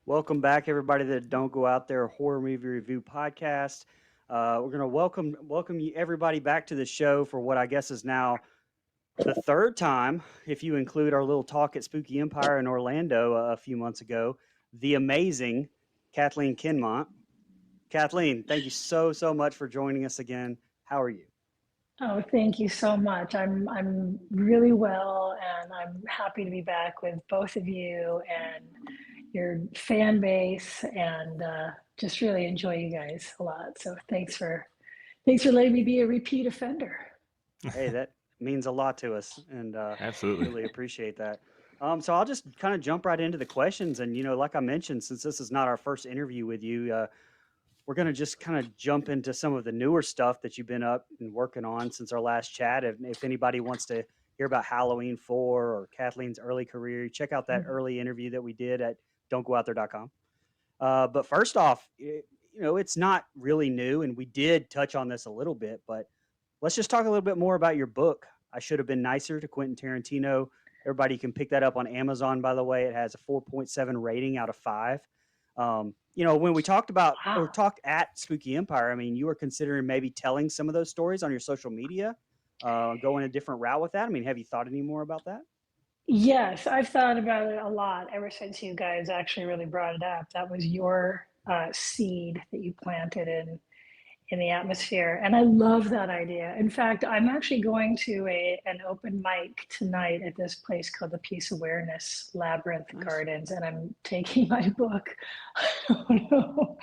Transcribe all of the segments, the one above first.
Welcome back, everybody, to the Don't Go Out There Horror Movie Review podcast. We're going to welcome you everybody back to the show for what I guess is now the third time, if you include our little talk at Spooky Empire in Orlando a few months ago. The amazing Kathleen Kinmont. Kathleen, thank you so much for joining us again. How are you? Oh, thank you so much. I'm really well, and I'm happy to be back with both of you and your fan base, and just really enjoy you guys a lot. So thanks for letting me be a repeat offender. Hey, that means a lot to us, and Absolutely. really appreciate that. So I'll just kind of jump right into the questions, and like I mentioned, since this is not our first interview with you, we're going to just kind of jump into some of the newer stuff that you've been up and working on since our last chat. If anybody wants to hear about Halloween 4 or Kathleen's early career, check out that early interview that we did at don'tgoouthere.com. But first off, it's not really new, and we did touch on this a little bit, but let's just talk a little bit more about your book. I Should Have Been Nicer to Quentin Tarantino. Everybody can pick that up on Amazon, by the way. It has a 4.7 rating out of 5. When we talked about or Wow. talked at Spooky Empire, I mean, you were considering maybe telling some of those stories on your social media, going a different route with that. I mean, have you thought any more about that? Yes, I've thought about it a lot ever since you guys actually really brought it up. That was your seed that you planted in the atmosphere. And I love that idea. In fact, I'm actually going to an open mic tonight at this place called the Peace Awareness Labyrinth Nice. Gardens, and I'm taking my book. I don't know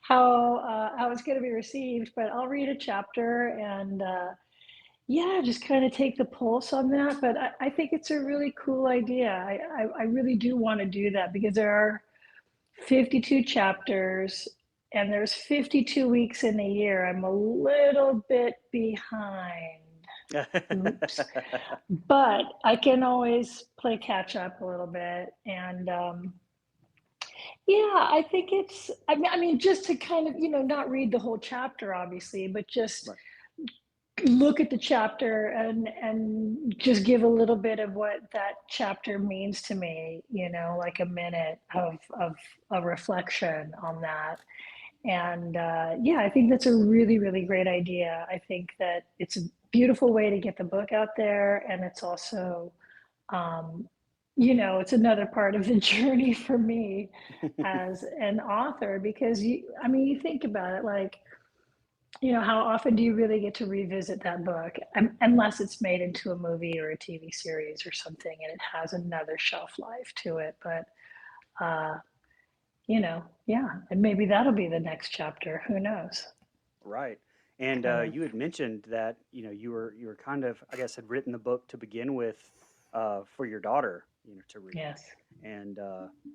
how it's going to be received, but I'll read a chapter and yeah, just kind of take the pulse on that. But I think it's a really cool idea. I really do want to do that because there are 52 chapters and there's 52 weeks in a year. I'm a little bit behind. Oops. But I can always play catch up a little bit. And yeah, I think I mean, just to kind of, not read the whole chapter, obviously, but just Right. look at the chapter and just give a little bit of what that chapter means to me, like a minute of a reflection on that. And yeah, I think that's a really, really great idea. I think that it's a beautiful way to get the book out there. And it's also, um, it's another part of the journey for me as an author because I mean, you think about it like, how often do you really get to revisit that book? Unless it's made into a movie or a TV series or something and it has another shelf life to it. But, uh, yeah, and maybe that'll be the next chapter. Who knows? Right. And Kind of, you had mentioned that you were kind of, I guess, had written the book to begin with for your daughter, to read. yes. And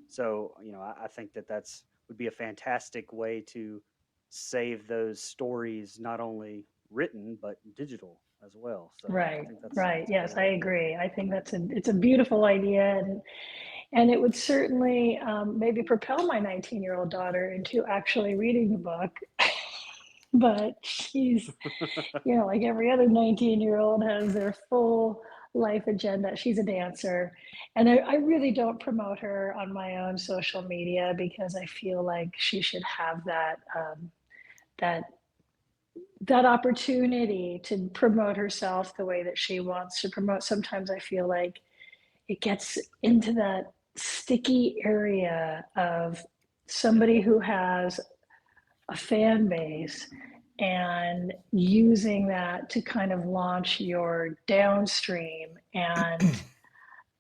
so I think that's would be a fantastic way to save those stories, not only written but digital as well. So I Right, think that's right. that's a Yes, great I idea. agree. I think it's a beautiful idea, and it would certainly maybe propel my 19-year-old daughter into actually reading the book. But she's, like every other 19-year-old has their full life agenda. She's a dancer. And I really don't promote her on my own social media because I feel like she should have that that opportunity to promote herself the way that she wants to promote. Sometimes I feel like it gets into that sticky area of somebody who has a fan base and using that to kind of launch your downstream. And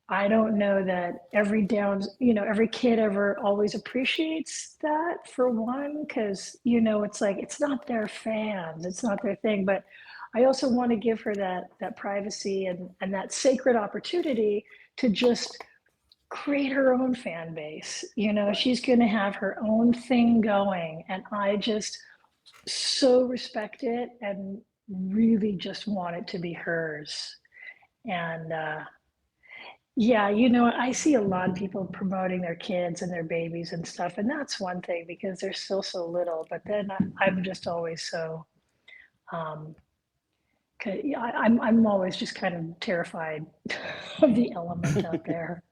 I don't know that every kid ever always appreciates that for one, because, it's like, it's not their fans, it's not their thing. But I also want to give her that privacy and that sacred opportunity to just create her own fan base. Right. She's going to have her own thing going. And I just so respect it and really just want it to be hers. And yeah, I see a lot of people promoting their kids and their babies and stuff, and that's one thing because they're still so little. But then I'm just always so, um, I'm always just kind of terrified of the element out there.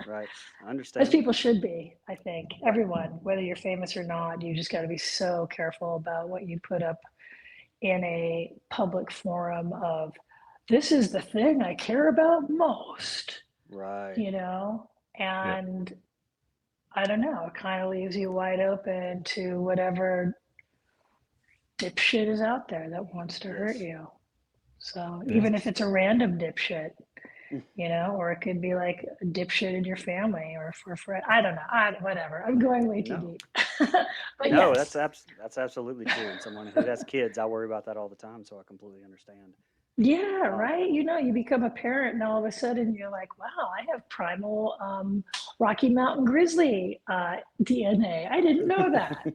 Right. I As understand. people should be, I think. Right. Everyone, whether you're famous or not, you just got to be so careful about what you put up in a public forum of, this is the thing I care about most, Right. you know? Yeah. And I don't know, it kind of leaves you wide open to whatever dipshit is out there that wants to hurt Yes. you. So Yeah. even if it's a random dipshit, or it could be like a dipshit in your family or for a friend. I don't know. Whatever. I'm going way too No. deep. But No, yes. that's absolutely true. And someone who has kids, I worry about that all the time, so I completely understand. Yeah, Um, right. You become a parent and all of a sudden you're like, wow, I have primal Rocky Mountain Grizzly DNA. I didn't know that.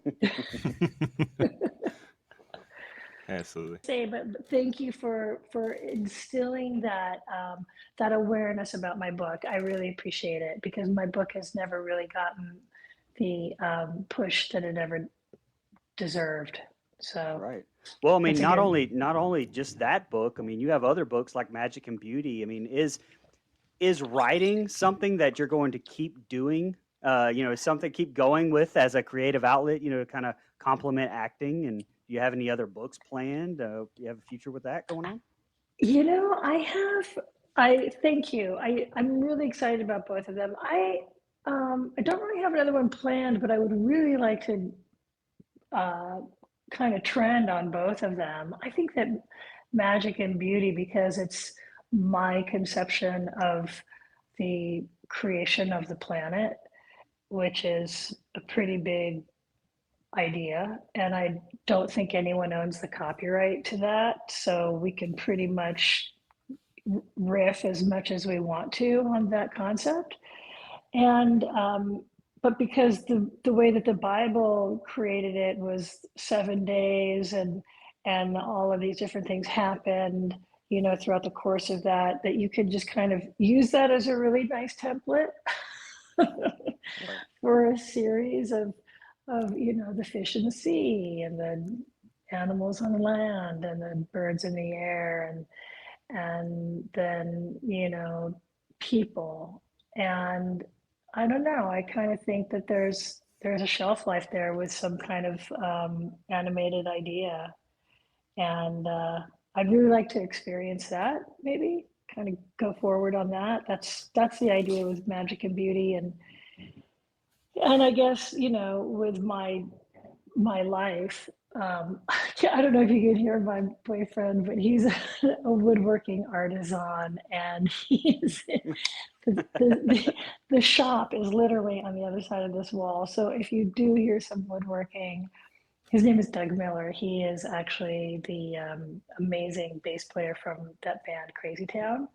Absolutely. Say, but thank you for instilling that awareness about my book. I really appreciate it because my book has never really gotten the push that it ever deserved. So right. Well, I mean, that's a good. not only just that book. I mean, you have other books like Magic and Beauty. I mean, is writing something that you're going to keep doing? Something to keep going with as a creative outlet. To kind of complement acting. And do you have any other books planned? You have a future with that going on? I have. I thank you. I'm really excited about both of them. I don't really have another one planned, but I would really like to uh, kind of trend on both of them. I think that Magic and Beauty, because it's my conception of the creation of the planet, which is a pretty big idea. And I don't think anyone owns the copyright to that. So we can pretty much riff as much as we want to on that concept. And but because the way that the Bible created it was 7 days, and all of these different things happened, throughout the course of that you could just kind of use that as a really nice template Right. for a series of the fish in the sea and the animals on the land and the birds in the air and then people. And I don't know, I kind of think that there's a shelf life there with some kind of animated idea. And I'd really like to experience that, maybe kind of go forward on that. That's the idea with Magic and Beauty. And I guess with my life. I don't know if you can hear my boyfriend, but he's a woodworking artisan, and the shop is literally on the other side of this wall. So if you do hear some woodworking, his name is Doug Miller. He is actually the amazing bass player from that band Crazy Town.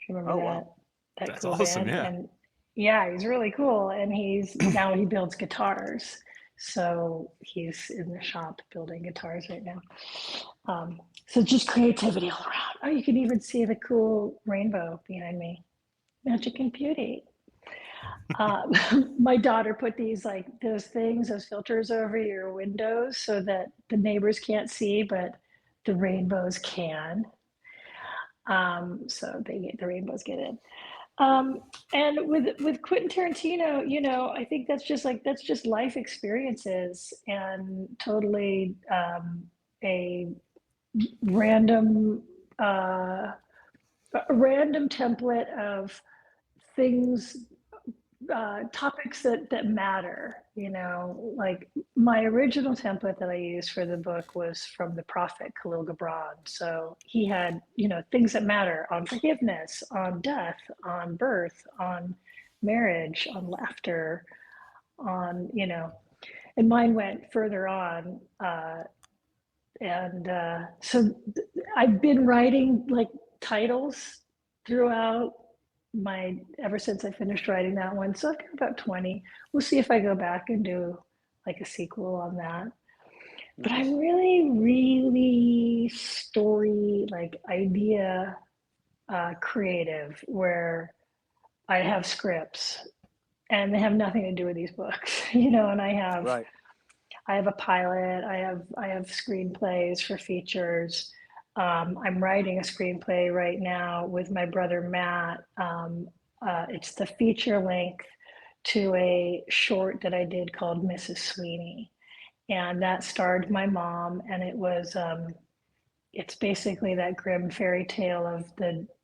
Remember Oh wow. that That's cool awesome. band? Yeah. And yeah, he's really cool. And he builds guitars. So he's in the shop building guitars right now. So just creativity all around. Oh, you can even see the cool rainbow behind me. Magic and Beauty. Uh, my daughter put those filters over your windows so that the neighbors can't see, but the rainbows can. So the rainbows get in. Um, and with Quentin Tarantino, I think that's just life experiences and totally a random uh, a random template of things, topics that matter. Like my original template that I used for the book was from the prophet Khalil Gibran. So he had things that matter on forgiveness, on death, on birth, on marriage, on laughter, on and mine went further on. And so I've been writing like titles throughout my ever since I finished writing that one. So I've got about 20. We'll see if I go back and do like a sequel on that. But Nice. I'm really, really story like idea creative, where I have scripts and they have nothing to do with these books, and Right. I have a pilot. I have screenplays for features. I'm writing a screenplay right now with my brother Matt it's the feature length to a short that I did called Mrs. Sweeney. And that starred my mom, and it's basically that grim fairy tale of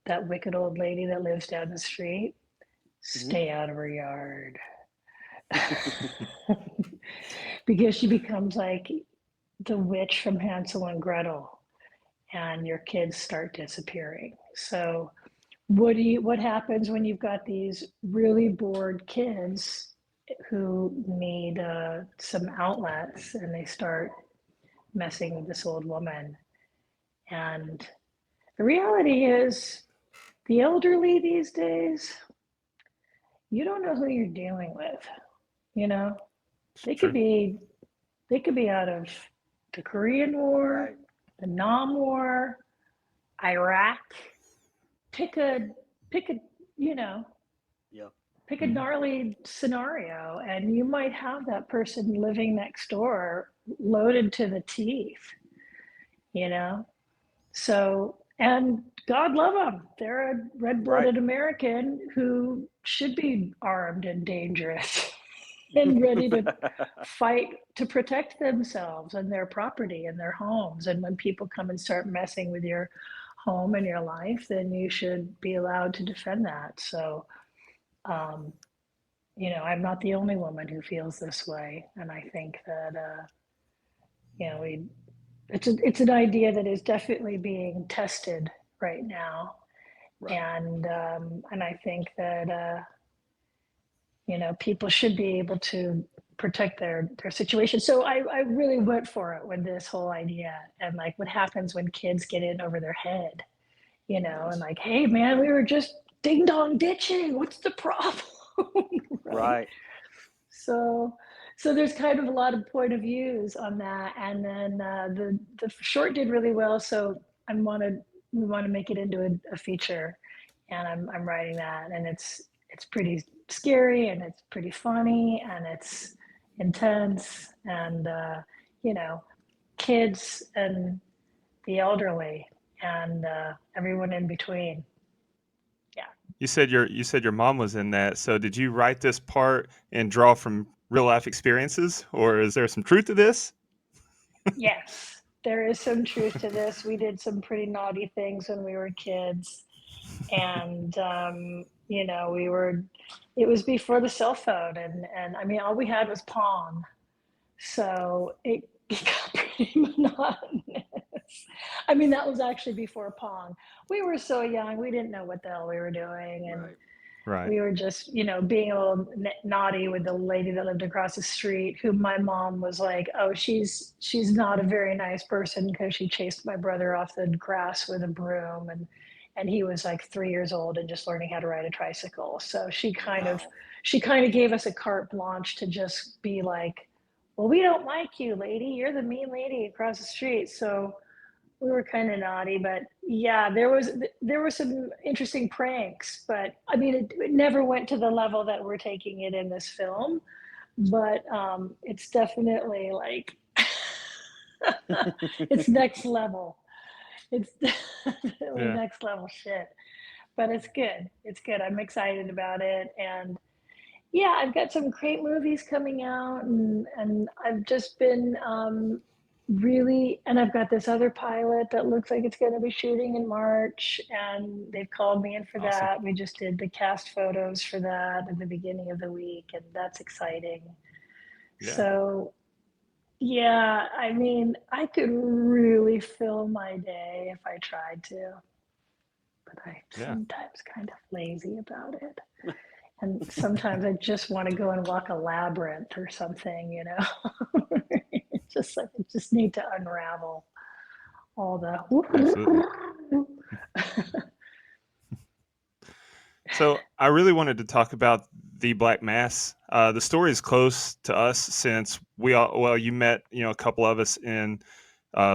that wicked old lady that lives down the street. Hmm. Stay out of her yard. Because she becomes like the witch from Hansel and Gretel, and your kids start disappearing. So what happens when you've got these really bored kids who need some outlets, and they start messing with this old woman? And the reality is, the elderly these days, you don't know who you're dealing with. You know, they could True. be they could be out of the Korean War, Right. the Nam War, Iraq. Pick a pick a you know Yeah. pick a gnarly scenario, and you might have that person living next door, loaded to the teeth. You know, so, and God love them. They're a red Right. blooded American who should be armed and dangerous and ready to fight to protect themselves and their property and their homes. And when people come and start messing with your home and your life, then you should be allowed to defend that. So, um, I'm not the only woman who feels this way. And I think that, we it's an idea that is definitely being tested right now, Right. and I think that people should be able to protect their situation. So I really went for it with this whole idea, and like what happens when kids get in over their head, and Nice. like, hey man, we were just ding dong ditching. What's the problem, right? Right. So, so there's kind of a lot of point of views on that, and then the short did really well. So I wanted we want to make it into a feature, and I'm writing that, and it's pretty scary, and it's pretty funny, and it's intense, and you know, kids and the elderly, and everyone in between. Yeah. You said your mom was in that. So did you write this part and draw from real life experiences, or is there some truth to this? Yes, there is some truth to this. We did some pretty naughty things when we were kids. And, it was before the cell phone. And I mean, all we had was Pong. So it got pretty monotonous. I mean, that was actually before Pong. We were so young, we didn't know what the hell we were doing. And Right. Right. we were just, being a little naughty with the lady that lived across the street, who my mom was like, oh, she's not a very nice person because she chased my brother off the grass with a broom, and he was like 3 years old and just learning how to ride a tricycle. So Wow. she kind of gave us a carte blanche to just be like, well, we don't like you, lady. You're the mean lady across the street. So we were kind of naughty, but yeah, there were some interesting pranks, but I mean, it never went to the level that we're taking it in this film. But it's definitely like it's next level. It's definitely Yeah. next level shit. But it's good. It's good. I'm excited about it, and yeah, I've got some great movies coming out, and I've just been really, and I've got this other pilot that looks like it's going to be shooting in March, and they've called me in for Awesome. that. We just did the cast photos for that at the beginning of the week, and that's exciting. Yeah. So, yeah, I mean, I could really fill my day if I tried to, but I'm Yeah. sometimes kind of lazy about it. And sometimes I just want to go and walk a labyrinth or something, just like I just need to unravel all the. Absolutely. So I really wanted to talk about the Black Mass. The story is close to us since you met, a couple of us in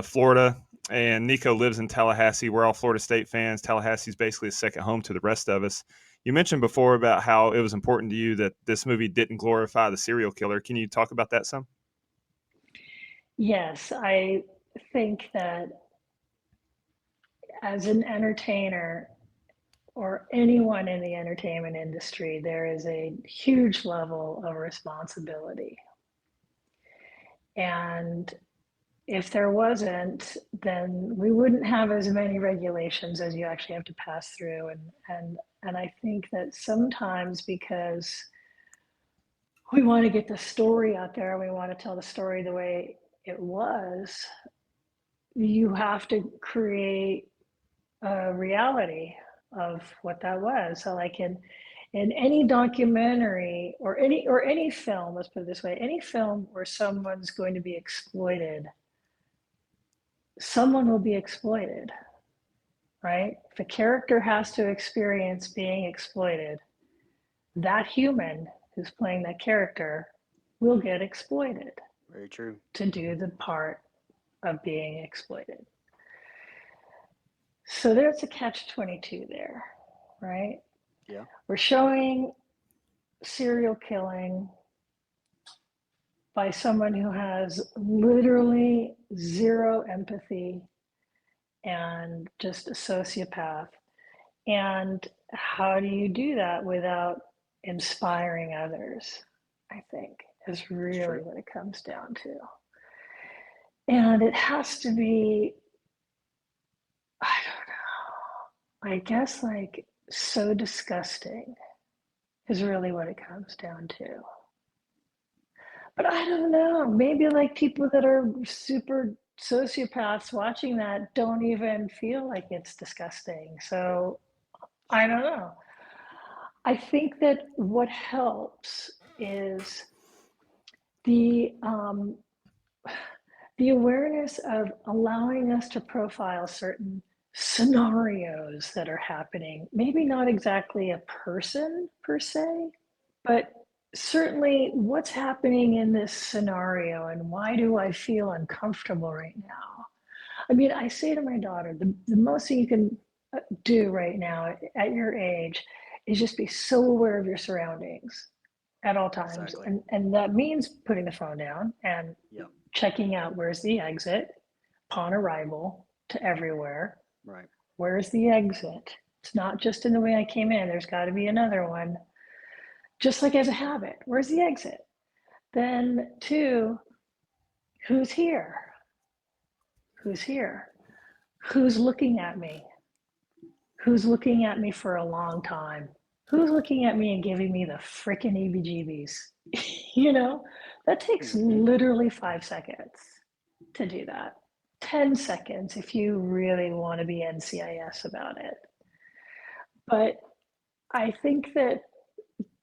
Florida, and Nico lives in Tallahassee. We're all Florida State fans. Tallahassee's basically a second home to the rest of us. You mentioned before about how it was important to you that this movie didn't glorify the serial killer. Can you talk about that some? Yes, I think that as an entertainer, or anyone in the entertainment industry, there is a huge level of responsibility. And if there wasn't, then we wouldn't have as many regulations as you actually have to pass through. And I think that sometimes because we want to get the story out there, we want to tell the story the way it was, you have to create a reality of what that was. So like in any documentary or any film, let's put it this way, any film where someone's going to be exploited, someone will be exploited, right? If a character has to experience being exploited, that human who's playing that character will get exploited. Very true. To do the part of being exploited. So there's a catch-22 there, right? Yeah. We're showing serial killing by someone who has literally zero empathy and just a sociopath. And how do you do that without inspiring others, I think, is really what it comes down to. And it has to be, I don't know, I guess like so disgusting is really what it comes down to. But I don't know, maybe like people that are super sociopaths watching that don't even feel like it's disgusting. So I don't know. I think that what helps is the awareness of allowing us to profile certain scenarios that are happening. Maybe not exactly a person per se, but certainly what's happening in this scenario and why do I feel uncomfortable right now? I mean, I say to my daughter, the most thing you can do right now at your age is just be so aware of your surroundings at all times. Exactly. And that means putting the phone down and checking out where's the exit upon arrival to everywhere. Right. Where's the exit? It's not just in the way I came in. There's got to be another one. Just like as a habit, where's the exit? Then 2, who's here? Who's here? Who's looking at me? Who's looking at me for a long time? Who's looking at me and giving me the frickin' EBGBs? You know, that takes literally 5 seconds to do that. 10 seconds if you really want to be NCIS about it. But I think that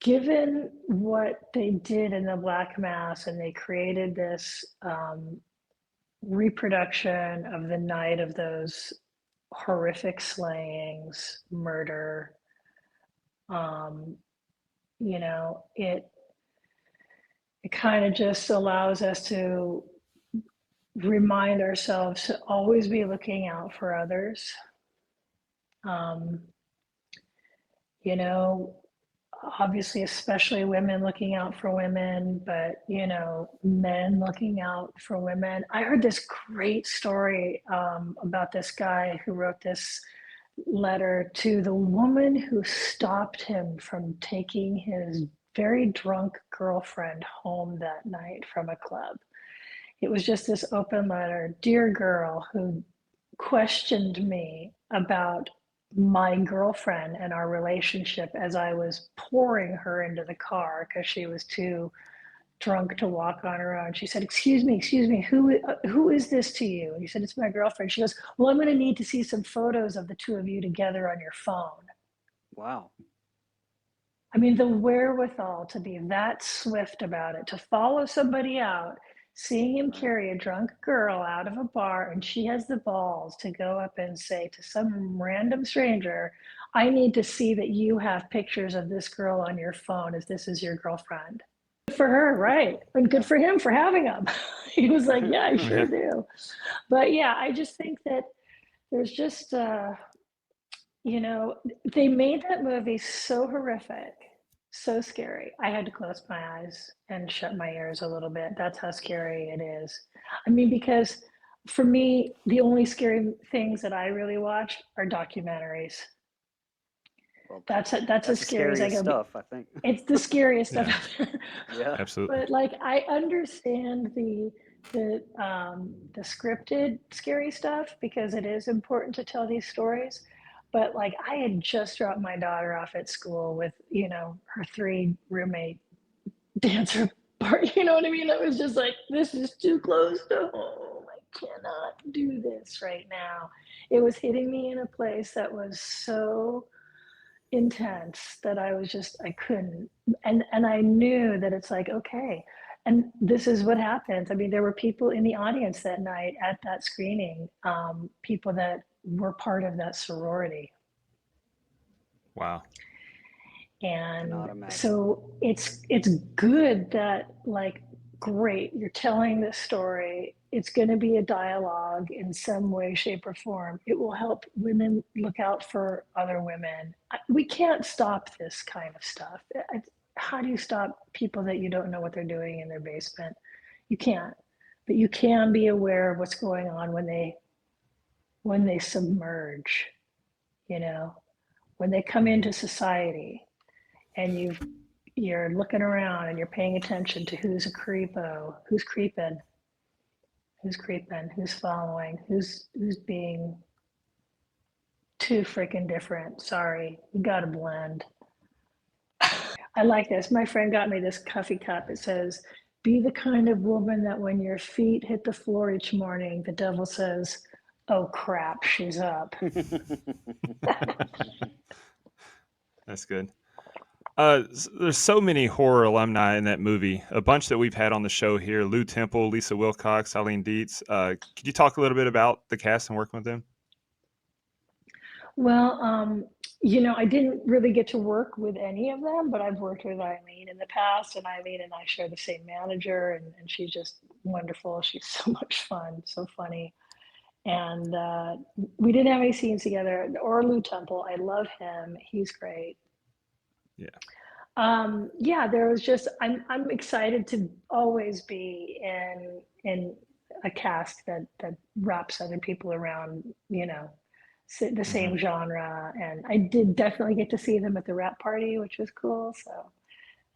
given what they did in the Black Mass, and they created this reproduction of the night of those horrific slayings, murder, you know, it kind of just allows us to remind ourselves to always be looking out for others. You know, obviously, especially women looking out for women, but, you know, men looking out for women. I heard this great story about this guy who wrote this letter to the woman who stopped him from taking his very drunk girlfriend home that night from a club. It was just this open letter. Dear girl who questioned me about my girlfriend and our relationship as I was pouring her into the car because she was too drunk to walk on her own. She said, excuse me, who is this to you? And he said, it's my girlfriend. She goes, well, I'm going to need to see some photos of the two of you together on your phone. Wow. I mean, the wherewithal to be that swift about it, to follow somebody out, seeing him carry a drunk girl out of a bar, and she has the balls to go up and say to some random stranger, I need to see that you have pictures of this girl on your phone as this is your girlfriend. Good for her, right? And good for him for having them. He was like, yeah, I sure do. But yeah, I just think that there's just, you know, they made that movie so horrific, so scary. I had to close my eyes and shut my ears a little bit. That's how scary it is. I mean, because for me, the only scary things that I really watch are documentaries. Well, That's that's as the scary as I scariest go. stuff, I think. It's the scariest stuff Yeah, out there. Yeah. absolutely. But like I understand the scripted scary stuff because it is important to tell these stories. But like I had just dropped my daughter off at school with, her three roommate dancer part, you know what I mean? It was just like, this is too close to home. I cannot do this right now. It was hitting me in a place that was so intense that I was just, I couldn't. And I knew that it's like, okay. And this is what happens. I mean, there were people in the audience that night at that screening, people that were part of that sorority. Wow. And Cannot imagine. so it's good that, like, great, you're telling this story. It's going to be a dialogue in some way, shape, or form. It will help women look out for other women. We can't stop this kind of stuff. How do you stop people that you don't know what they're doing in their basement? You can't. But you can be aware of what's going on when they submerge, you know, when they come Mhm. into society and you're looking around and you're paying attention to who's a creepo, who's following, who's being too freaking different. Sorry, you gotta blend. I like this. My friend got me this coffee cup. It says, "Be the kind of woman that when your feet hit the floor each morning, the devil says, 'Oh crap, she's up.'" That's good. There's so many horror alumni in that movie. A bunch that we've had on the show here: Lou Temple, Lisa Wilcox, Eileen Dietz. Could you talk a little bit about the cast and working with them? Well, I didn't really get to work with any of them, but I've worked with Eileen in the past, and Eileen and I share the same manager, and she's just wonderful. She's so much fun, so funny. And we didn't have any scenes together. Or Lou Temple, I love him. He's great. Yeah, Yeah, there was just I'm excited to always be in a cast that wraps other people around, the hmm same genre. And I did definitely get to see them at the rap party, which was cool. So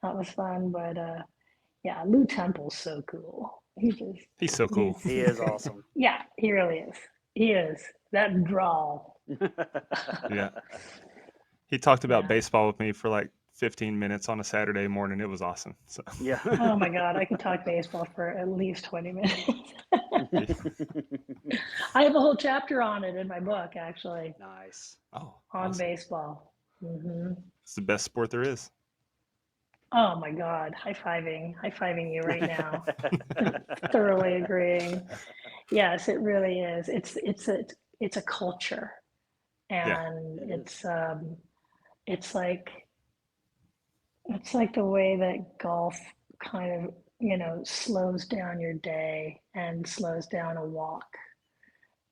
that was fun. But yeah, Lou Temple's so cool. he's so cool. He's He is awesome. yeah, he really is. He is that drawl. Yeah, he talked about Yeah. baseball with me for like 15 minutes on a Saturday morning. It was awesome. So Yeah. Oh my God, I could talk baseball for at least 20 minutes. yeah. I have a whole chapter on it in my book, actually, Nice. Oh, on awesome! baseball. It's the best sport there is. Oh my God, high fiving you right now. Thoroughly agreeing. Yes, it really is. It's a culture, Yeah, and It is. it's like it's like the way that golf kind of slows down your day and slows down a walk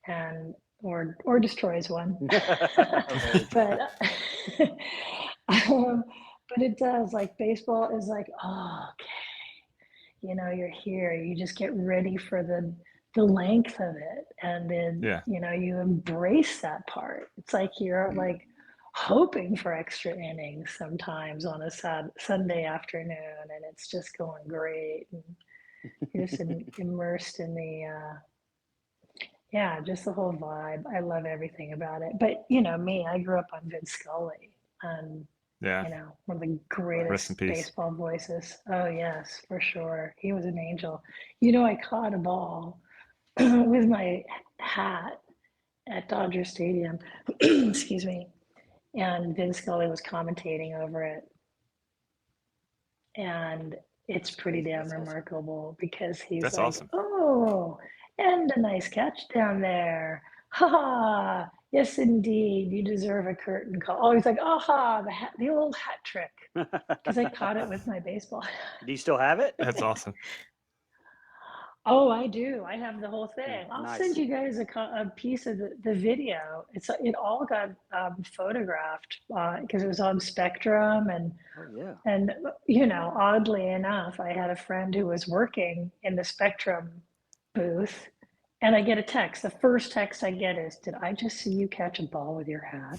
and or destroys one. Very true. but um, but it does. Like baseball is like, oh, okay, you're here. You just get ready for the length of it, and then yeah. you embrace that part. It's like you're like hoping for extra innings sometimes on a Sunday afternoon, and it's just going great, and you're just immersed in the yeah, just the whole vibe. I love everything about it. But me, I grew up on Vin Scully, and Yeah. one of the Right. Rest in greatest peace. baseball voices. Oh yes, for sure. He was an angel. I caught a ball with my hat at Dodger Stadium. Excuse me. And Vin Scully was commentating over it, and it's That's pretty crazy. damn That's awesome. remarkable because he's That's like, awesome. "Oh, and a nice catch down there. Ha ha. Yes, indeed. You deserve a curtain call." Oh, he's like, "Aha, the old hat trick," because I caught it with my baseball. Do you still have it? That's awesome. Oh, I do. I have the whole thing. I'll send Nice. you guys a piece of the video. It all got photographed because it was on Spectrum, Oh yeah. and oddly enough, I had a friend who was working in the Spectrum booth, And I get a text. The first text I get is, "Did I just see you catch a ball with your hat?"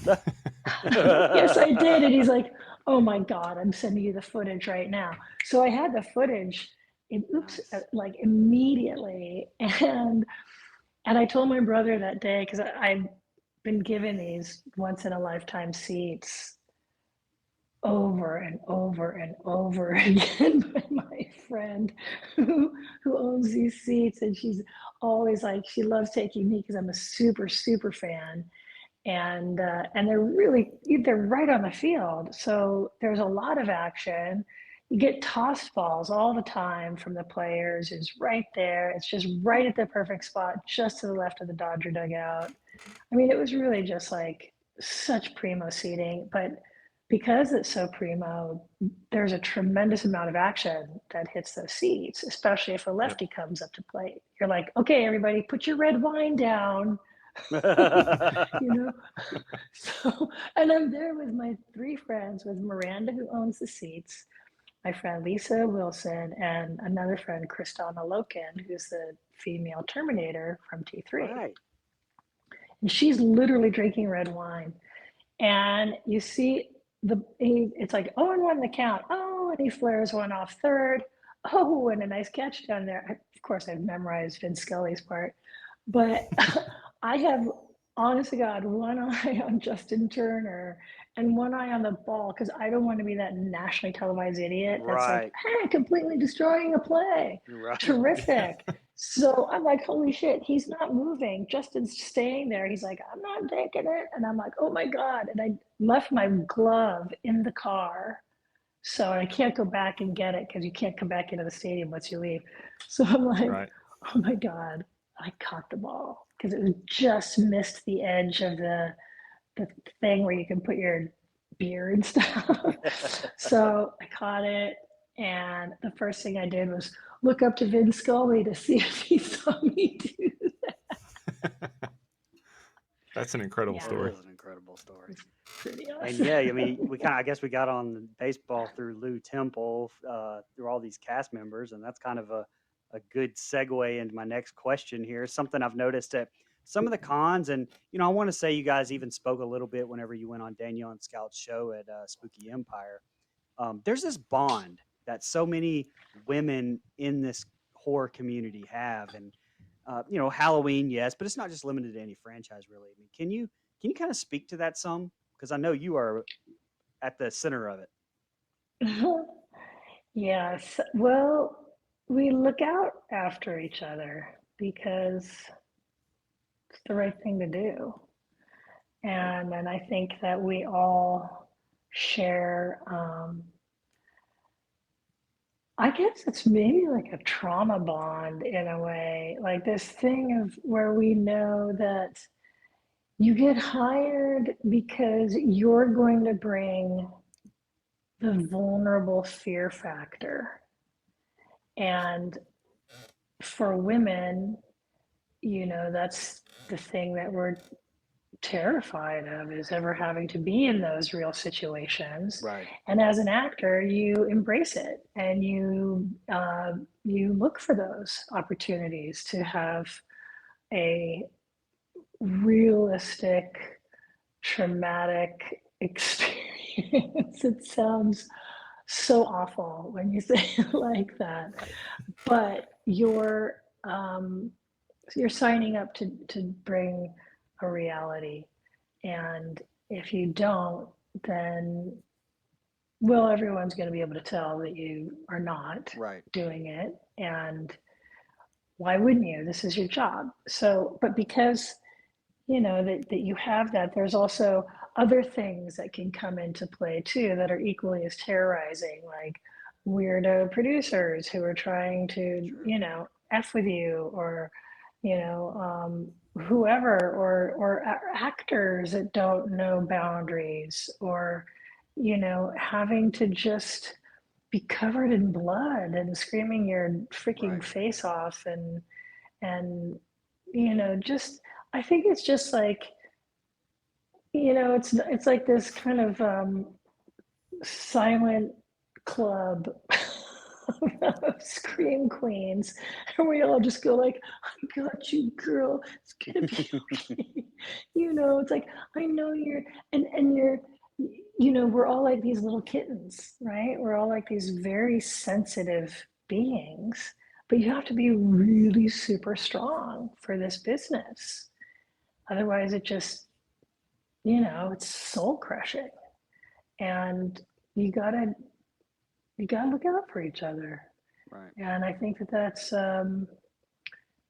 I'm like, "Yes, I did." And he's like, "Oh my God, I'm sending you the footage right now." So I had the footage Nice. like immediately. And I told my brother that day, because I've been given these once in a lifetime seats over and over and over again by my friend who owns these seats, and she's always like, she loves taking me because I'm a super fan, and they're right on the field, so there's a lot of action. You get tossed balls all the time from the players. It's right there. It's just right at the perfect spot, just to the left of the Dodger dugout. I mean, it was really just like such primo seating, but because it's so primo, there's a tremendous amount of action that hits those seats, especially if a Yep. lefty comes up to plate. You're like, okay, everybody, put your red wine down, you know? So, and I'm there with my three friends, with Miranda, who owns the seats, my friend Lisa Wilson, and another friend, Kristana Loken, who's the female Terminator from T3. Right. And she's literally drinking red wine. And you see it's like, oh, and one the count. Oh, and he flares one off third. Oh, and a nice catch down there. Of course, I've memorized Vin Scully's part, but I have, honest to God, one eye on Justin Turner and one eye on the ball, because I don't want to be that nationally televised idiot that's like, Right. hey, completely destroying a play. Right. Terrific. So I'm like, holy shit, he's not moving. Justin's staying there. He's like, I'm not taking it. And I'm like, oh my God. And I left my glove in the car. So I can't go back and get it, because you can't come back into the stadium once you leave. So I'm like, Right. oh my God, I caught the ball, because it just missed the edge of the thing where you can put your beer and stuff. So I caught it, and the first thing I did was look up to Vin Scully to see if he saw me do. That's an incredible Yeah, That story. is an incredible story. it's pretty And awesome. yeah, I mean, I guess we got on baseball through Lou Temple, through all these cast members, and that's kind of a good segue into my next question here. Something I've noticed at some of the cons, and I want to say you guys even spoke a little bit whenever you went on Danielle and Scout's show at Spooky Empire. There's this bond that so many women in this horror community have, and Halloween, yes, but it's not just limited to any franchise, really. I mean, can you kind of speak to that some? Because I know you are at the center of it. Yes. Well, we look out after each other because it's the right thing to do. And I think that we all share, I guess it's maybe like a trauma bond in a way, like this thing of where we know that you get hired because you're going to bring the vulnerable fear factor. And for women, that's the thing that we're terrified of, is ever having to be in those real situations. Right. And as an actor, you embrace it, and you look for those opportunities to have a realistic traumatic experience. It sounds so awful when you say it like that, Right. but you're signing up to bring a reality. And if you don't, then, well, everyone's going to be able to tell that you are not Right. doing it. And why wouldn't you? This is your job. So, but because that you have that, there's also other things that can come into play too that are equally as terrorizing, like weirdo producers who are trying to True. f with you, or whoever, or actors that don't know boundaries, or having to just be covered in blood and screaming your freaking Right. face off, and just, I think it's just like, it's like this kind of silent club scream queens, and we all just go like, "I got you, girl. It's gonna be okay." It's like, I know you're, and you're, we're all like these little kittens, right? We're all like these very sensitive beings, but you have to be really super strong for this business. Otherwise, it just, it's soul crushing, and you gotta you gotta look out for each other. Right. And I think that that's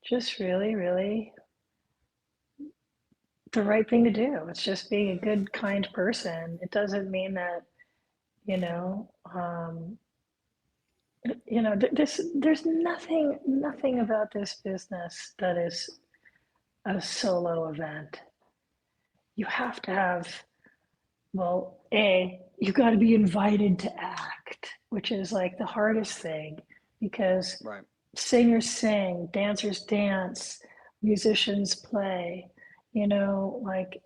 just really, really the right thing to do. It's just being a good, kind person. It doesn't mean that, you know, um, there's nothing about this business that is a solo event. You have to have, well, you got to be invited to act, which is like the hardest thing, because Right. singers sing, dancers dance, musicians play, like,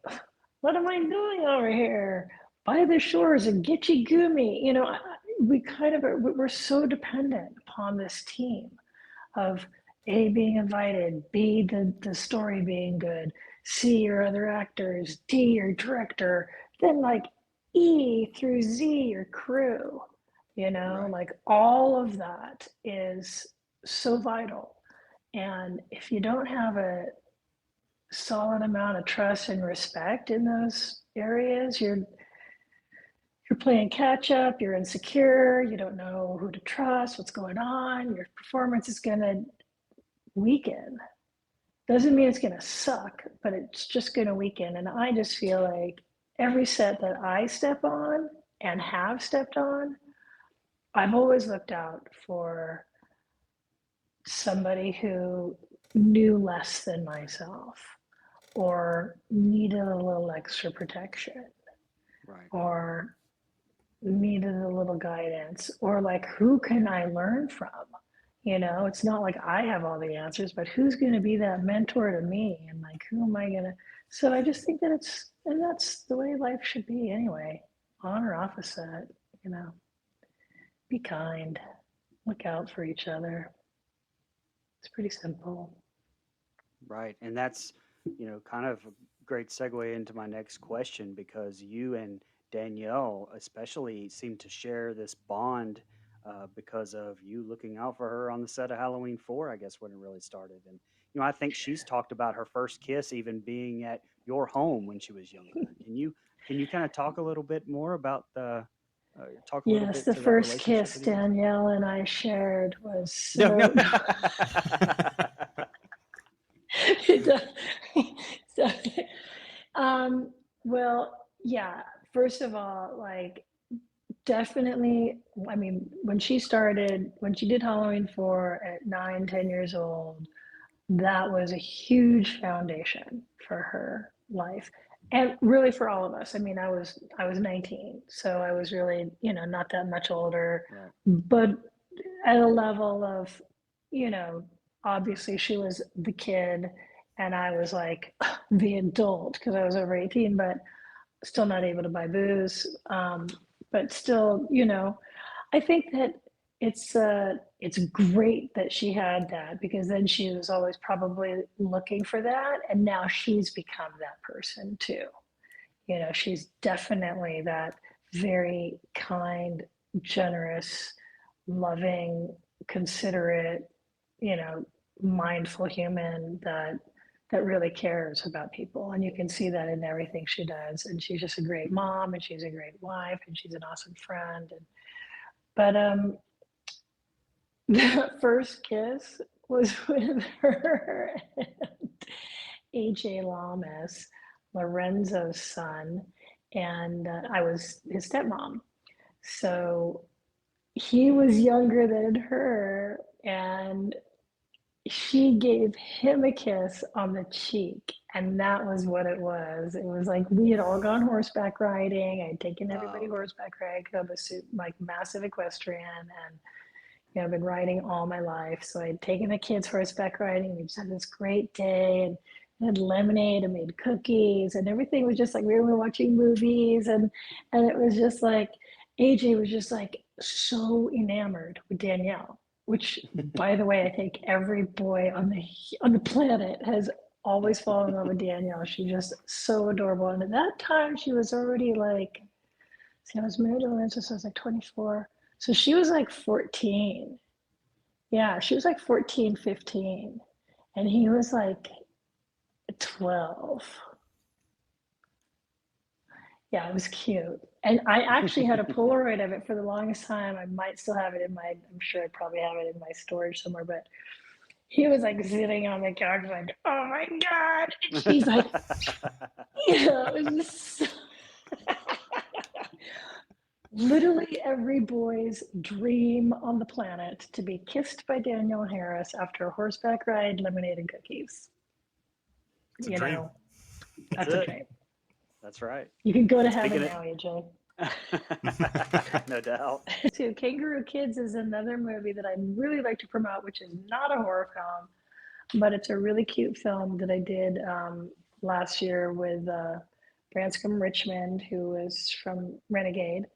what am I doing over here? By the shores of Gitche Gumi. We kind of we're so dependent upon this team of A, being invited, B, the story being good, C, your other actors, D, your director, then like E through Z, your crew. Right. Like all of that is so vital. And if you don't have a solid amount of trust and respect in those areas, you're playing catch up, you're insecure, you don't know who to trust, what's going on, your performance is going to weaken. Doesn't mean it's going to suck, but it's just going to weaken. And I just feel like every set that I step on and have stepped on, I've always looked out for somebody who knew less than myself or needed a little extra protection Right. or needed a little guidance, or like, who can I learn from? It's not like I have all the answers, but who's going to be that mentor to me? And like, who am I going to? So I just think that and that's the way life should be anyway, on or off a set, you know, be kind, look out for each other. It's pretty simple. Right. And that's, kind of a great segue into my next question, because you and Danielle especially seem to share this bond because of you looking out for her on the set of Halloween 4, I guess, when it really started. And, I think she's talked about her first kiss even being at your home when she was younger. Can you kind of talk a little bit more about talk a little Yes, bit the to that first relationship kiss with you guys? Danielle and I shared was No, no. so. So, um, well, yeah. First of all, like, definitely. I mean, when she did Halloween 4 at 9, 10 years old, that was a huge foundation for her life, and really for all of us. I mean, I was 19, so I was really, not that much older, Right. but at a level of, you know, obviously she was the kid and I was like the adult because I was over 18, but still not able to buy booze. But still, I think that it's great that she had that, because then she was always probably looking for that, and now she's become that person too. She's definitely that very kind, generous, loving, considerate, you know, mindful human that really cares about people. And you can see that in everything she does. And she's just a great mom, and she's a great wife, and she's an awesome friend. But the first kiss was with her and AJ Lamas, Lorenzo's son, and I was his stepmom. So he was younger than her, and she gave him a kiss on the cheek. And that was what it was. It was like we had all gone horseback riding. I had taken everybody Okay. horseback riding. I'm a like massive equestrian, and I've been riding all my life. So I'd taken the kids horseback riding. We just had this great day, and had lemonade and made cookies, and everything was just like we were watching movies, and it was just like AJ was just like, so enamored with Danielle, which, by the way, I think every boy on the planet has always fallen in love with Danielle. She's just so adorable. And at that time, she was already like, see, I was married to Lorenzo, so I was like 24. So she was like 14. Yeah, she was like 14, 15. And he was like 12. Yeah, it was cute. And I actually had a Polaroid of it for the longest time. I might still have it I'm sure I probably have it in my storage somewhere, but he was like sitting on the couch, like, oh my God. And she's like, it was just so literally every boy's dream on the planet to be kissed by Danielle Harris after a horseback ride, lemonade, and cookies. It's a dream. That's a dream. That's right. You can go to And heaven now, AJ. No doubt. Too. Kangaroo Kids is another movie that I really like to promote, which is not a horror film, but it's a really cute film that I did last year with Branscombe Richmond, who is from Renegade.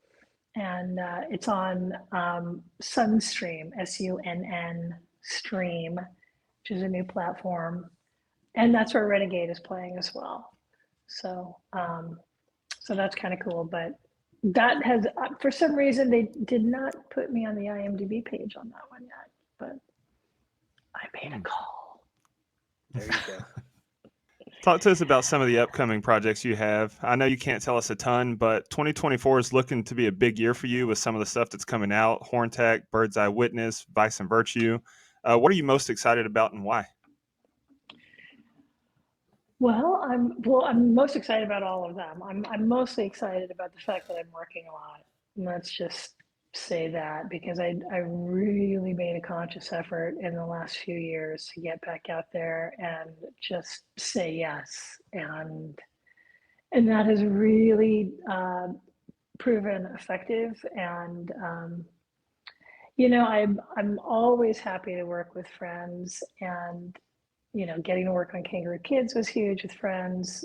And it's on Sunstream, SUNN Stream, which is a new platform. And that's where Renegade is playing as well. So, so that's kind of cool. But that has, for some reason, they did not put me on the IMDb page on that one yet. But I made a call. There you go. Talk to us about some of the upcoming projects you have. I know you can't tell us a ton, but 2024 is looking to be a big year for you with some of the stuff that's coming out: Horntech, Bird's Eye Witness, Vice and Virtue. What are you most excited about and why? Well, I'm most excited about all of them. I'm mostly excited about the fact that I'm working a lot. Let's just say that, because I really made a conscious effort in the last few years to get back out there and just say yes, and that has really proven effective. And I'm always happy to work with friends, and getting to work on Kangaroo Kids was huge with friends.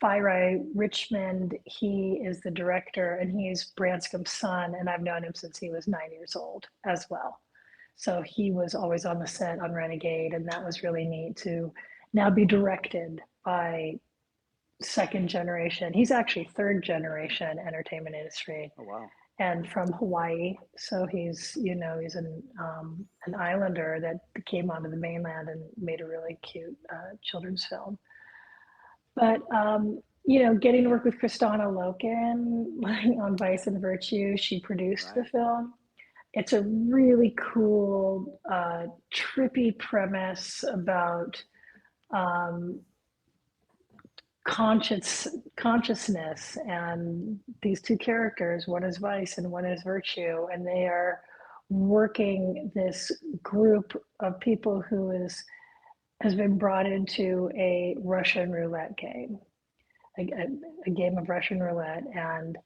Firai Richmond, he is the director, and he's Branscome's son, and I've known him since he was 9 years old as well. So he was always on the set on Renegade, and that was really neat to now be directed by second generation. He's actually third generation entertainment industry. Oh, wow. And from Hawaii. So he's an islander that came onto the mainland and made a really cute children's film. But getting to work with Kristana Loken on Vice and Virtue, she produced the film. It's a really cool, trippy premise about consciousness, and these two characters, one is Vice and one is Virtue, and they are working this group of people who has been brought into a Russian roulette game, a game of Russian roulette, and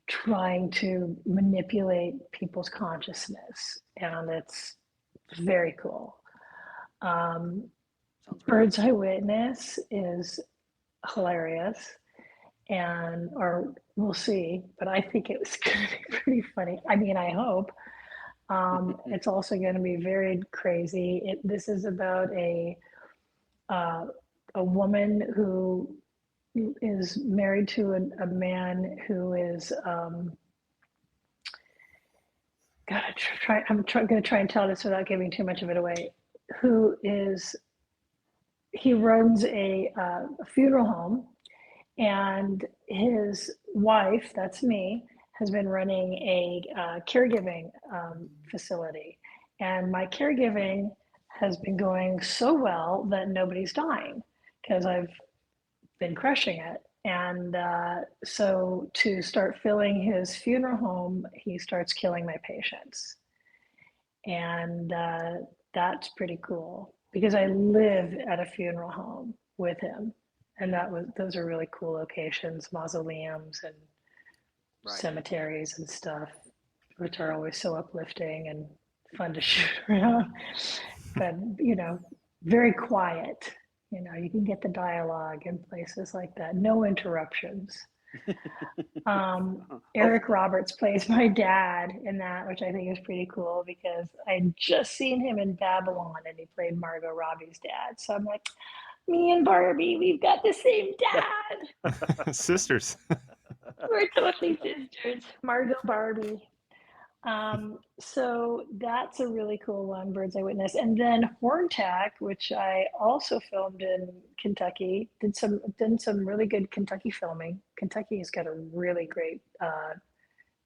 trying to manipulate people's consciousness, and it's very cool. Bird's Eye Witness is hilarious, or we'll see, but I think it was going to be pretty funny. I mean, I hope. It's also going to be very crazy. This is about a woman who is married to a man who is I'm going to try and tell this without giving too much of it away. He runs a funeral home, and his wife, that's me, has been running a caregiving facility. And my caregiving has been going so well that nobody's dying because I've been crushing it. And so to start filling his funeral home, he starts killing my patients. And that's pretty cool, because I live at a funeral home with him, and those are really cool locations, mausoleums and cemeteries and stuff, which are always so uplifting and fun to shoot around. But very quiet. You can get the dialogue in places like that, no interruptions. Eric Roberts plays my dad in that, which I think is pretty cool because I'd just seen him in Babylon and he played Margot Robbie's dad. So I'm like, me and Barbie, we've got the same dad. Sisters. We're totally sisters. Margot Barbie. So that's a really cool one, Bird's Eye Witness. And then Horntack, which I also filmed in Kentucky, did some really good Kentucky filming. Kentucky has got a really great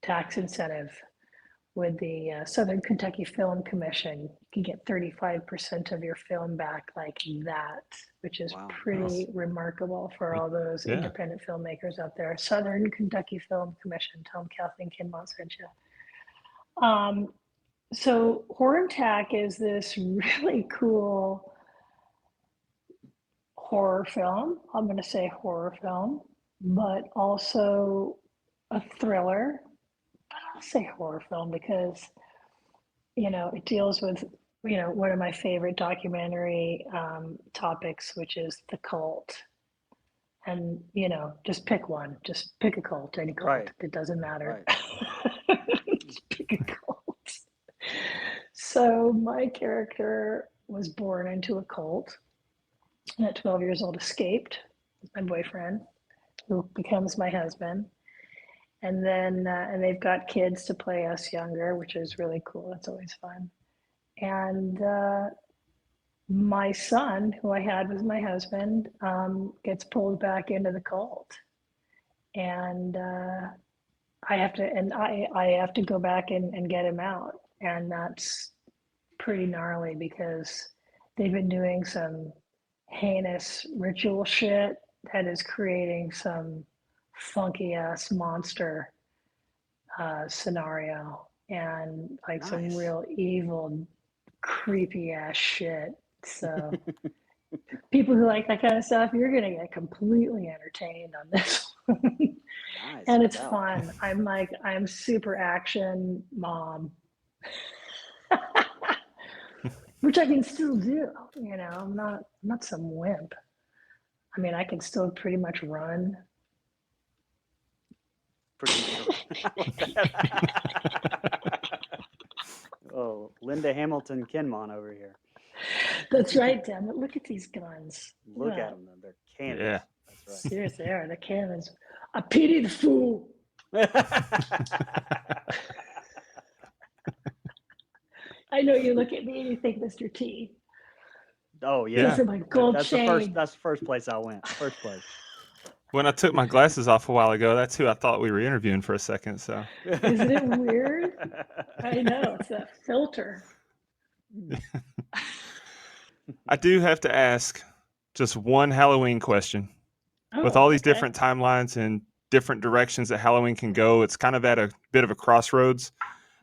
tax incentive with the Southern Kentucky Film Commission. You can get 35% of your film back like that, which is Wow. pretty remarkable for all those Yeah. independent filmmakers out there. Southern Kentucky Film Commission. Tell them Kathleen Kinmont sent you. So Horntack is this really cool horror film. I'm going to say horror film, but also a thriller. But I'll say horror film because, it deals with, one of my favorite documentary topics, which is the cult. And, just pick one. Just pick a cult, any cult. Right. It doesn't matter. Right. Just pick a cult. So my character was born into a cult and at 12 years old escaped with my boyfriend, who becomes my husband. And then, and they've got kids to play us younger, which is really cool. It's always fun. And my son, who I had was my husband, gets pulled back into the cult. And I have to go back and get him out. And that's pretty gnarly because they've been doing some heinous ritual shit that is creating some funky ass monster scenario and like some Nice. real evil, creepy ass shit. So people who like that kind of stuff, you're gonna get completely entertained on this one. Nice. And it's Wow. fun. I'm super action mom. Which I can still do, I'm not some wimp. I mean, I can still pretty much run. Pretty sure. Oh, Linda Hamilton Kinmont over here. That's right, damn it. Look at these guns. Look at them. They're cannons. Yeah. That's Seriously, they are. The cannons. I pity the fool. right. I know you look at me and you think Mr. T. Oh Yeah. yeah. Those are my gold That's chain. the first place I went. First place. When I took my glasses off a while ago, that's who I thought we were interviewing for a second. So Isn't it weird? I know, it's that filter. I do have to ask just one Halloween question. With all these different timelines and different directions that Halloween can go, it's kind of at a bit of a crossroads.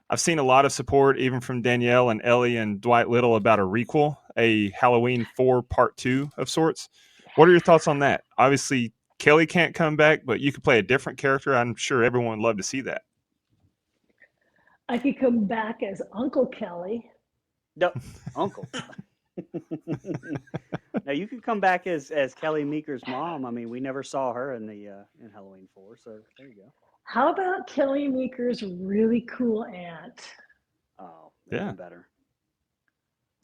I've seen a lot of support, even from Danielle and Ellie and Dwight Little, about a requel, a Halloween 4 Part 2 of sorts. What are your thoughts on that? Obviously, Kelly can't come back, but you could play a different character. I'm sure everyone would love to see that. I could come back as Uncle Kelly. No, Uncle. Now you could come back as Kelly Meeker's mom. I mean, we never saw her in the in Halloween 4, so there you go. How about Kelly Meeker's really cool aunt? Oh, Yeah. even better.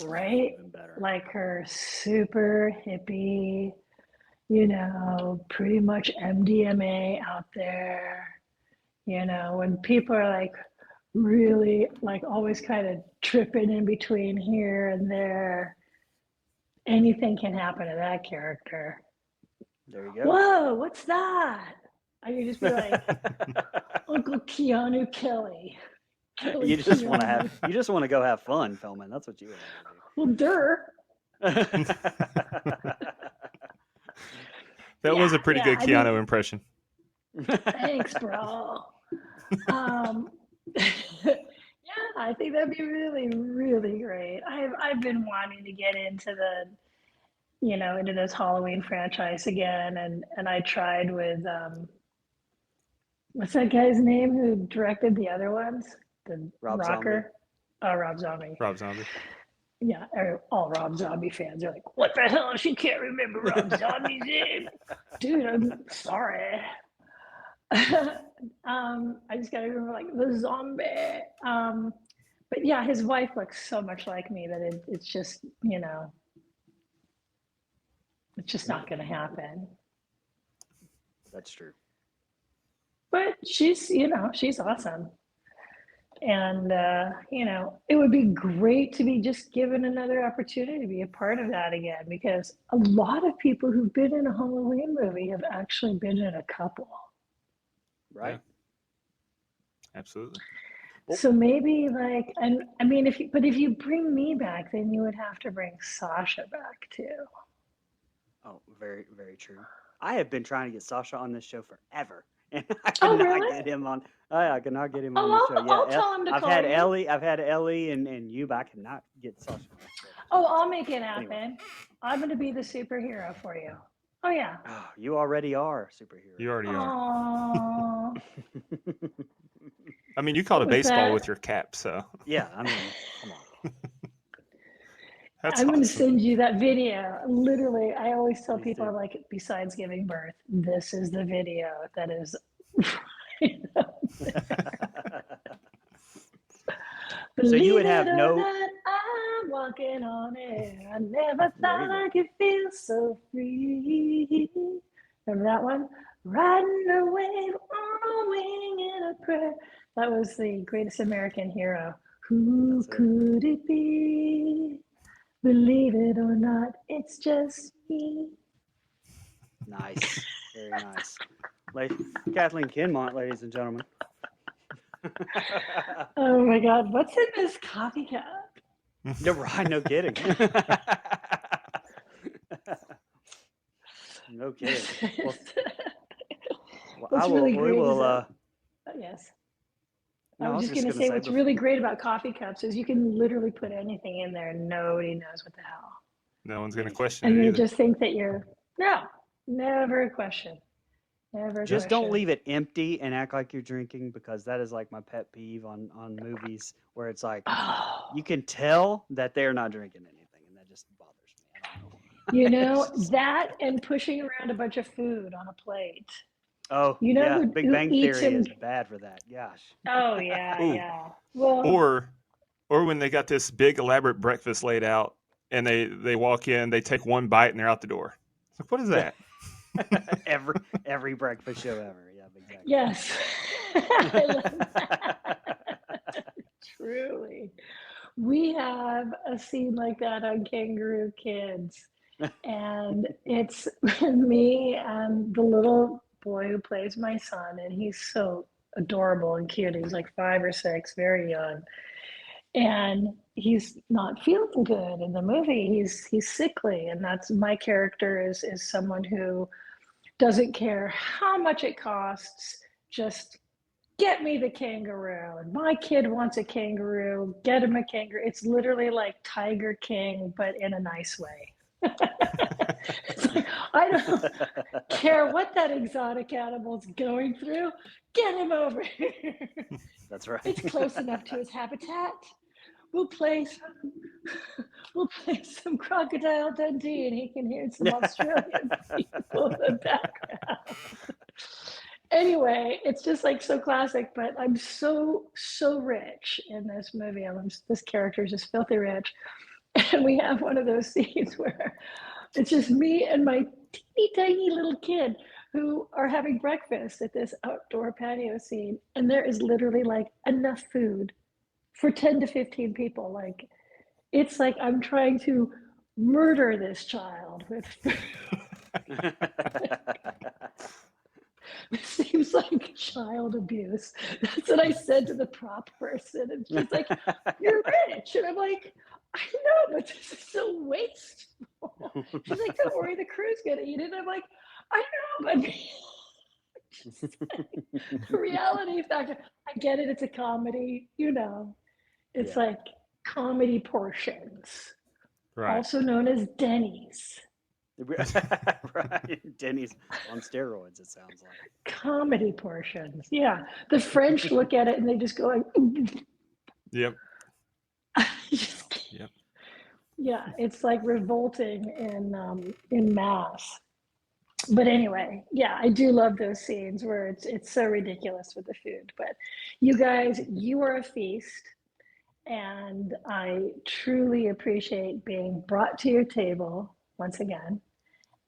Right? Even better. Like her super hippie, pretty much MDMA out there. When people are like really like always kind of tripping in between here and there, anything can happen to that character. There you go. Whoa, what's that? I could just be like Uncle Keanu Kelly. You just want to go have fun filming. That's what you want Well, durr. to do. That was a pretty good I Keanu mean, impression. Thanks, bro. Yeah, I think that'd be really, really great. I've been wanting to get into into this Halloween franchise again, and I tried with what's that guy's name who directed the other ones? The Rob rocker. Oh, Rob Zombie. Rob Zombie. Yeah, all Rob Zombie fans are like, "What the hell? She can't remember Rob Zombie's name." Dude, I'm sorry. I just gotta remember like the zombie. But yeah, his wife looks so much like me that it's just, it's just not going to happen. That's true. But she's awesome. And, it would be great to be just given another opportunity to be a part of that again, because a lot of people who've been in a Halloween movie have actually been in a couple. Right. Yeah. Absolutely. So maybe like, and I mean, if you bring me back, then you would have to bring Sasha back too. Oh, very, very true. I have been trying to get Sasha on this show forever, and I Oh, cannot really? get him on. I cannot get him on the Oh, show. I'll Yeah, tell him to I've call had you. Ellie, and you, but I cannot get Sasha on the show. Oh, I'll make it happen. Anyway. I'm going to be the superhero for you. Oh, yeah. Oh, you already are a superhero. You already are. Aww. I mean, you caught a What was baseball that? with your cap, so Yeah, I mean, come on. that's I'm going to awesome. send you that video. Literally, I always tell Please people, do. I'm like, besides giving birth, this is the video that is. So you would Believe have it or no. not, I'm walking on air. I never There you thought go. I could feel so free. Remember that one? Riding a wave on a wing in a prayer. That was the greatest American hero. Who That's it. could it be? Believe it or not, it's just me. Nice. Very nice. Kathleen Kinmont, ladies and gentlemen. Oh my God, what's in this coffee cup? No, right, no kidding. No kidding. Well, What's we really great is will. that, yes. No, I was just going to say what's really great about coffee cups is you can literally put anything in there and nobody knows what the hell. No one's going to question And it they either. just think that never a question. Never a Just question. don't leave it empty and act like you're drinking, because that is like my pet peeve on movies where it's like you can tell that they're not drinking anything, and that just bothers me. I don't know. You know, that and pushing around a bunch of food on a plate. Oh, You know yeah. Big who Bang eats Theory is and bad for that. Gosh. oh yeah, Ooh. yeah. Well, Or when they got this big elaborate breakfast laid out and they walk in, they take one bite and they're out the door. It's like, what is that? every breakfast show ever. Yeah, exactly. yes. I love that. Truly. We have a scene like that on Kangaroo Kids. And it's me and the little boy who plays my son, and he's so adorable and cute. He's like 5 or 6, very young. And he's not feeling good in the movie. He's sickly, and that's my character is someone who doesn't care how much it costs, just get me the kangaroo. And my kid wants a kangaroo, get him a kangaroo. It's literally like Tiger King, but in a nice way. It's like, I don't care what that exotic animal's going through, get him over here. That's right. It's close enough to his habitat. We'll play some Crocodile Dundee, and he can hear some Australian people in the background. Anyway, it's just like so classic, but I'm so rich in this movie. This character is just filthy rich. And we have one of those scenes where it's just me and my teeny tiny little kid who are having breakfast at this outdoor patio scene. And there is literally like enough food for 10 to 15 people. Like, it's like I'm trying to murder this child with food. It seems like child abuse. That's what I said to the prop person. And she's like, you're rich. And I'm like, I know, but this is so wasteful. She's like, don't worry, the crew's going to eat it. And I'm like, I know, but the reality factor, I get it. It's a comedy, it's like comedy portions, Right. also known as Denny's. Right. Denny's on steroids, it sounds like. Comedy portions. Yeah. The French look at it and they just go like, Yep. Yep. Yeah, it's like revolting in mass. But anyway, yeah, I do love those scenes where it's so ridiculous with the food. But you guys, you are a feast, and I truly appreciate being brought to your table once again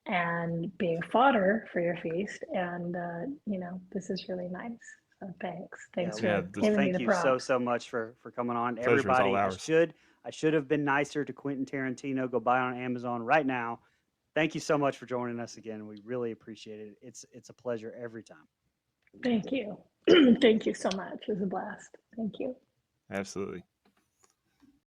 and being fodder for your feast. And this is really nice. So thanks. Yeah, Thanks Yeah, for the well, giving me thank the you so props. so much for coming on, pleasure is all everybody. ours. I should have been nicer to Quentin Tarantino. Go buy on Amazon right now. Thank you so much for joining us again. We really appreciate it. It's a pleasure every time. Thank you. Thank you so much. It was a blast. Thank you. Absolutely.